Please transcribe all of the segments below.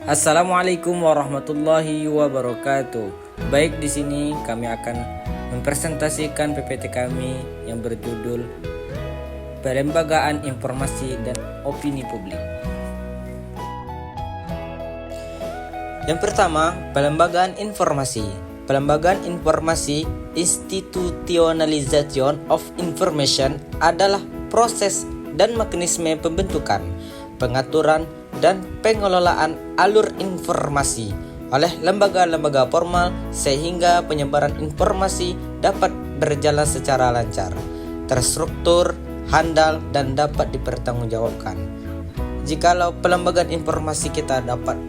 Assalamualaikum warahmatullahi wabarakatuh. Baik, di sini kami akan mempresentasikan PPT kami yang berjudul Pelembagaan Informasi dan Opini Publik. Yang pertama, pelembagaan informasi. Pelembagaan informasi, institutionalization of information, adalah proses dan mekanisme pembentukan, pengaturan, dan pengelolaan alur informasi oleh lembaga-lembaga formal sehingga penyebaran informasi dapat berjalan secara lancar, terstruktur, handal, dan dapat dipertanggungjawabkan. Jikalau pelembagaan informasi kita dapat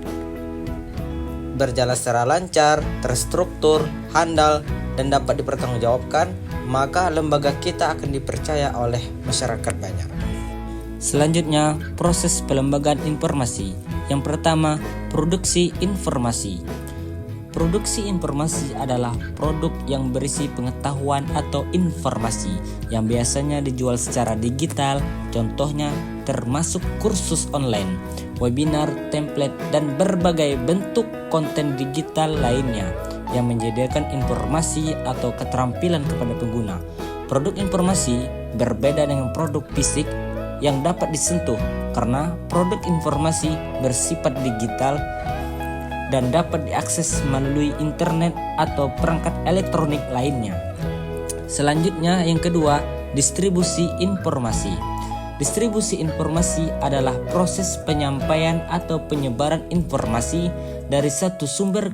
berjalan secara lancar, terstruktur, handal, dan dapat dipertanggungjawabkan, maka lembaga kita akan dipercaya oleh masyarakat banyak. Selanjutnya, proses pelembagaan informasi. Yang pertama, produksi informasi. Produksi informasi adalah produk yang berisi pengetahuan atau informasi yang biasanya dijual secara digital, contohnya termasuk kursus online, webinar, template, dan berbagai bentuk konten digital lainnya yang menyediakan informasi atau keterampilan kepada pengguna. Produk informasi berbeda dengan produk fisik yang dapat disentuh karena produk informasi bersifat digital dan dapat diakses melalui internet atau perangkat elektronik lainnya. Selanjutnya, yang kedua, distribusi informasi. Distribusi informasi adalah proses penyampaian atau penyebaran informasi dari satu sumber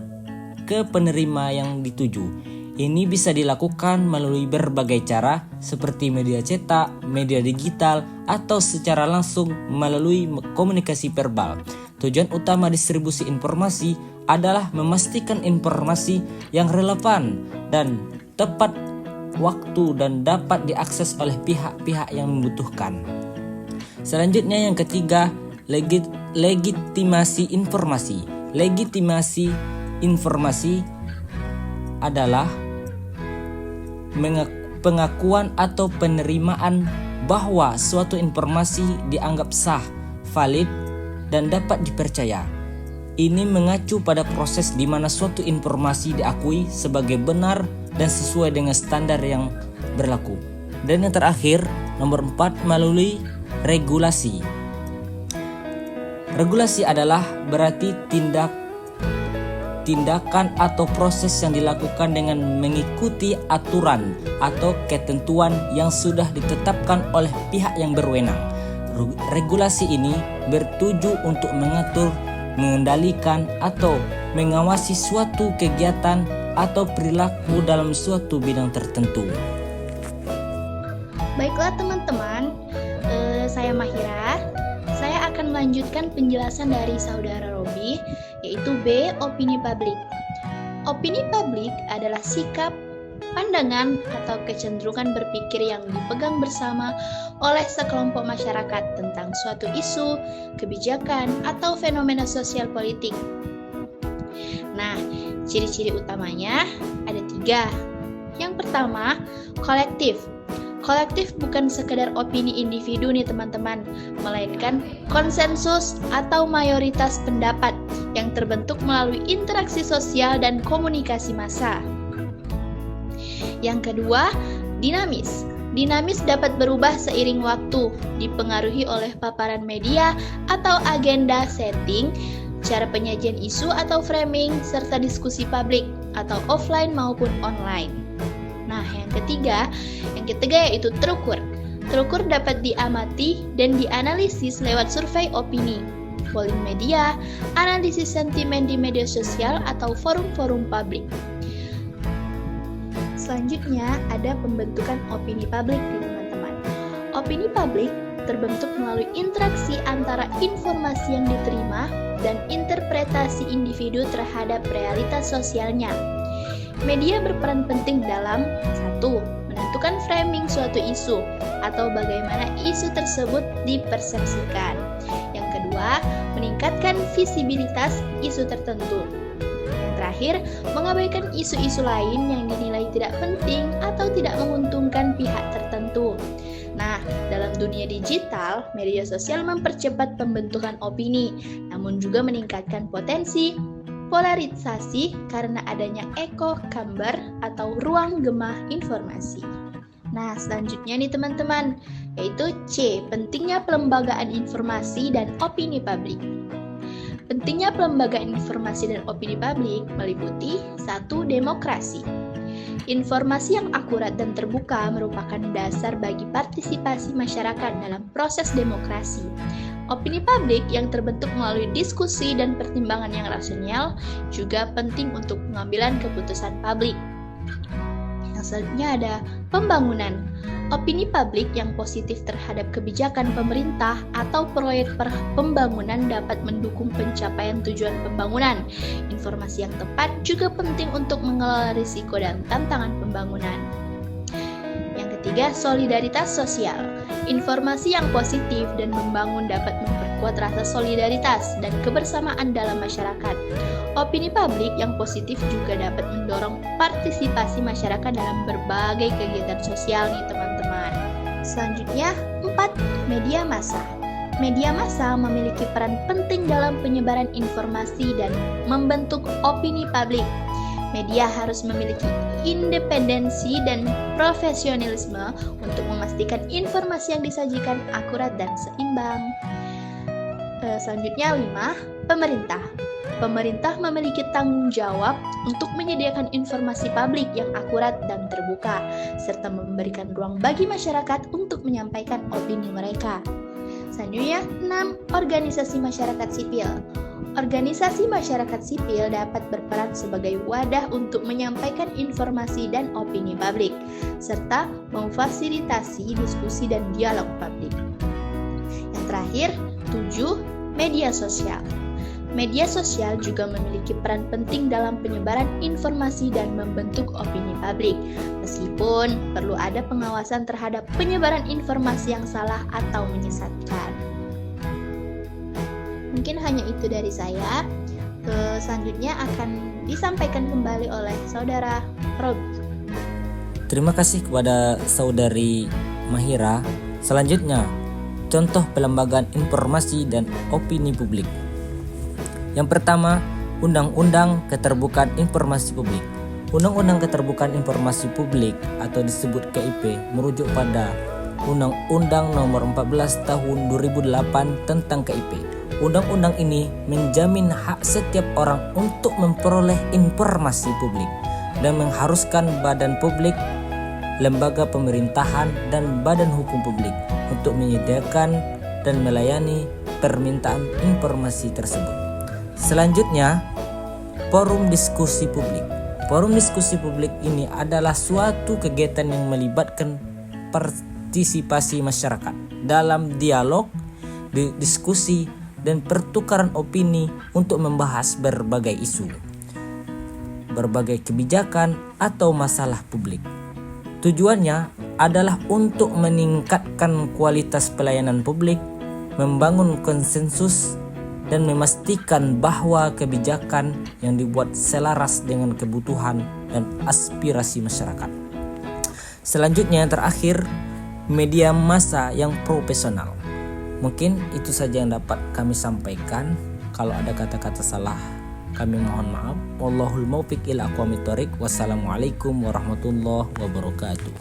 ke penerima yang dituju. Ini bisa dilakukan melalui berbagai cara seperti media cetak, media digital, atau secara langsung melalui komunikasi verbal. Tujuan utama distribusi informasi adalah memastikan informasi yang relevan dan tepat waktu dan dapat diakses oleh pihak-pihak yang membutuhkan. Selanjutnya, yang ketiga, legitimasi informasi. Legitimasi informasi adalah pengakuan atau penerimaan bahwa suatu informasi dianggap sah, valid, dan dapat dipercaya. Ini mengacu pada proses di mana suatu informasi diakui sebagai benar dan sesuai dengan standar yang berlaku. Dan yang terakhir, nomor 4, melalui regulasi. Regulasi adalah berarti tindakan atau proses yang dilakukan dengan mengikuti aturan atau ketentuan yang sudah ditetapkan oleh pihak yang berwenang. Regulasi ini bertuju untuk mengatur, mengendalikan, atau mengawasi suatu kegiatan atau perilaku dalam suatu bidang tertentu. Baiklah teman-teman, saya Mahira. Saya akan melanjutkan penjelasan dari saudara Robi, yaitu B. Opini publik. Opini publik adalah sikap, pandangan, atau kecenderungan berpikir yang dipegang bersama oleh sekelompok masyarakat tentang suatu isu, kebijakan, atau fenomena sosial politik. Nah, ciri-ciri utamanya ada 3. Yang pertama, kolektif. Kolektif bukan sekedar opini individu nih teman-teman, melainkan konsensus atau mayoritas pendapat yang terbentuk melalui interaksi sosial dan komunikasi massa. Yang kedua, dinamis. Dinamis dapat berubah seiring waktu, dipengaruhi oleh paparan media atau agenda setting, cara penyajian isu atau framing, serta diskusi publik atau offline maupun online. Nah, yang ketiga yaitu terukur. Terukur dapat diamati dan dianalisis lewat survei opini, polling media, analisis sentimen di media sosial atau forum-forum publik. Selanjutnya ada pembentukan opini publik nih teman-teman. Opini publik terbentuk melalui interaksi antara informasi yang diterima dan interpretasi individu terhadap realitas sosialnya. Media berperan penting dalam 1. Menentukan framing suatu isu atau bagaimana isu tersebut dipersepsikan. Yang kedua, meningkatkan visibilitas isu tertentu. Yang terakhir, mengabaikan isu-isu lain yang dinilai tidak penting atau tidak menguntungkan pihak tertentu. Nah, dalam dunia digital, media sosial mempercepat pembentukan opini, namun juga meningkatkan potensi polarisasi karena adanya echo chamber atau ruang gemah informasi. Nah, selanjutnya nih teman-teman, yaitu C, pentingnya pelembagaan informasi dan opini publik. Pentingnya pelembagaan informasi dan opini publik meliputi 1. Demokrasi. Informasi yang akurat dan terbuka merupakan dasar bagi partisipasi masyarakat dalam proses demokrasi. Opini publik yang terbentuk melalui diskusi dan pertimbangan yang rasional juga penting untuk pengambilan keputusan publik. Yang selanjutnya ada pembangunan. Opini publik yang positif terhadap kebijakan pemerintah atau proyek pembangunan dapat mendukung pencapaian tujuan pembangunan. Informasi yang tepat juga penting untuk mengelola risiko dan tantangan pembangunan. Yang ketiga, solidaritas sosial. Informasi yang positif dan membangun dapat memperkuat rasa solidaritas dan kebersamaan dalam masyarakat. Opini publik yang positif juga dapat mendorong partisipasi masyarakat dalam berbagai kegiatan sosial nih teman-teman. Selanjutnya, 4. Media massa. Media massa memiliki peran penting dalam penyebaran informasi dan membentuk opini publik. Media harus memiliki independensi dan profesionalisme untuk memastikan informasi yang disajikan akurat dan seimbang. Selanjutnya 5. Pemerintah. Pemerintah memiliki tanggung jawab untuk menyediakan informasi publik yang akurat dan terbuka, serta memberikan ruang bagi masyarakat untuk menyampaikan opini mereka. Selanjutnya 6. Organisasi masyarakat sipil. Organisasi masyarakat sipil dapat berperan sebagai wadah untuk menyampaikan informasi dan opini publik, serta memfasilitasi diskusi dan dialog publik. Yang terakhir, 7. Media sosial. Media sosial juga memiliki peran penting dalam penyebaran informasi dan membentuk opini publik, meskipun perlu ada pengawasan terhadap penyebaran informasi yang salah atau menyesatkan. Mungkin hanya itu dari saya. Selanjutnya akan disampaikan kembali oleh Saudara Robi. Terima kasih kepada Saudari Mahira. Selanjutnya, contoh pelembagaan informasi dan opini publik. Yang pertama, Undang-Undang Keterbukaan Informasi Publik. Undang-Undang Keterbukaan Informasi Publik atau disebut KIP merujuk pada Undang-Undang Nomor 14 Tahun 2008 tentang KIP. Undang-undang ini menjamin hak setiap orang untuk memperoleh informasi publik dan mengharuskan badan publik, lembaga pemerintahan, dan badan hukum publik untuk menyediakan dan melayani permintaan informasi tersebut. Selanjutnya, forum diskusi publik. Forum diskusi publik ini adalah suatu kegiatan yang melibatkan partisipasi masyarakat dalam dialog, diskusi, dan pertukaran opini untuk membahas berbagai isu, berbagai kebijakan, atau masalah publik. Tujuannya adalah untuk meningkatkan kualitas pelayanan publik, membangun konsensus, dan memastikan bahwa kebijakan yang dibuat selaras dengan kebutuhan dan aspirasi masyarakat. Selanjutnya yang terakhir, media massa yang profesional. Mungkin itu saja yang dapat kami sampaikan. Kalau ada kata-kata salah, kami mohon maaf. Wallahul muwaffiq ila aqwamit thoriq. Wassalamualaikum warahmatullahi wabarakatuh.